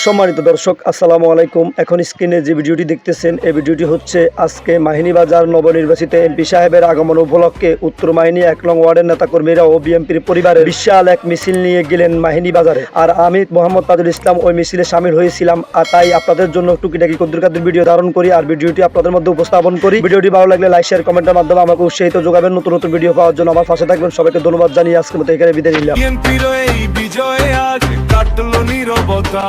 সম্মানিত দর্শক আসসালামু আলাইকুম। এখন স্ক্রিনে যে ভিডিওটি দেখতেছেন এই ভিডিওটি হচ্ছে আজকে মাহিনীবাজার নবনির্বাচিত এমপি সাহেবের আগমন উপলক্ষে উত্তর মাহিনী 1 নং ওয়ার্ডের নেতাকর্মীরা ও বিএনপির পরিবারের বিশাল এক মিছিল নিয়ে গেলেন মাহিনীবাজারে। আর আমি মোহাম্মদ তাজুল ইসলাম ওই মিছিলে শামিল হয়েছিলাম। আর তাই আপনাদের জন্য টুকিটাকি কদ্দুরকাদের ভিডিও ধারণ করি আর ভিডিওটি আপনাদের মধ্যে উপস্থাপন করি। ভিডিওটি ভালো লাগলে লাইক শেয়ার কমেন্টের মাধ্যমে আমাকে উৎসাহিত যোগাবেন। নতুন নতুন ভিডিও পাওয়ার জন্য আমার পাশে থাকবেন। সবাইকে ধন্যবাদ জানিয়ে আজকের মতো এখানে বিদায় নিলাম। বিএনপির এই বিজয়ে আজ কাটলো নীরবতা,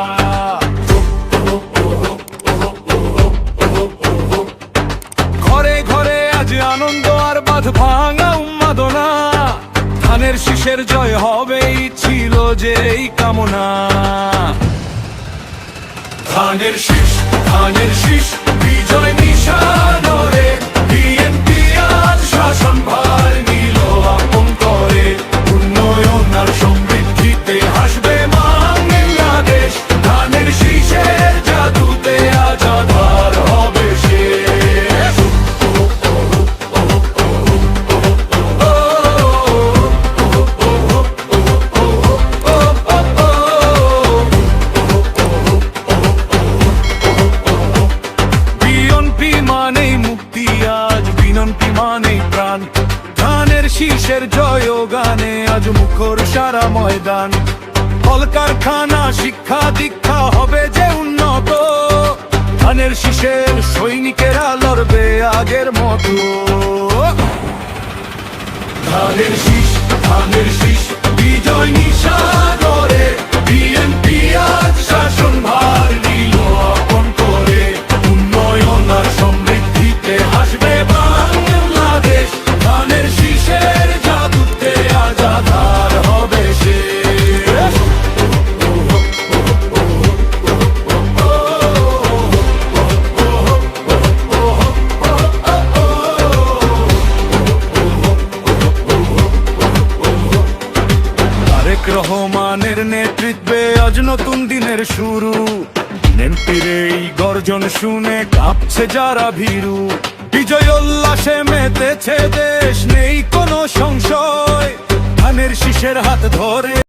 ঘরে ঘরে আজ আনন্দ আর বাঁধ ভাঙা উন্মাদনা। ধানের শীষের জয় হবেই ছিল যে এই কামনা। ধানের শীষ বিজয় নিশান রে, বিএনপি আজ শাসন ভার নিল আপন করে। উন্নয়ন আর সমৃদ্ধিতে হাসবে বাংলাদেশ, ধানের শীষের জাদুতে আজ আধার হবে শেষ। বিএনপি মানেই মুক্তি, আজ বিএনপি মানেই প্রাণ। ধানের শীষের জয় গানে আজ মুখর সারা ময়দান। কলকারখানা শিক্ষা দীক্ষা হবে যে উন্নত, ধানের শীষের সৈনিকেরা লড়বে আগের মতো। ধানের শীষ বিজয় নিশান রে, বিএনপি আজ শাসন ভার নিল আপন করে। উন্নয়ন আর সমৃদ্ধিতে হাসবে বাংলাদেশ, ধানের শীষের জাদুতে আজ আধার হবে শেষ। তারেক রহমানের নেতৃত্বে আজ নতুন দিনের শুরু। এমপির এই গর্জন শুনে কাঁপছে যারা ভীরু। বিজয় উল্লাসে মেতেছে দেশ, নেই কোনো সংশয়। ধানের শীষের হাত ধরে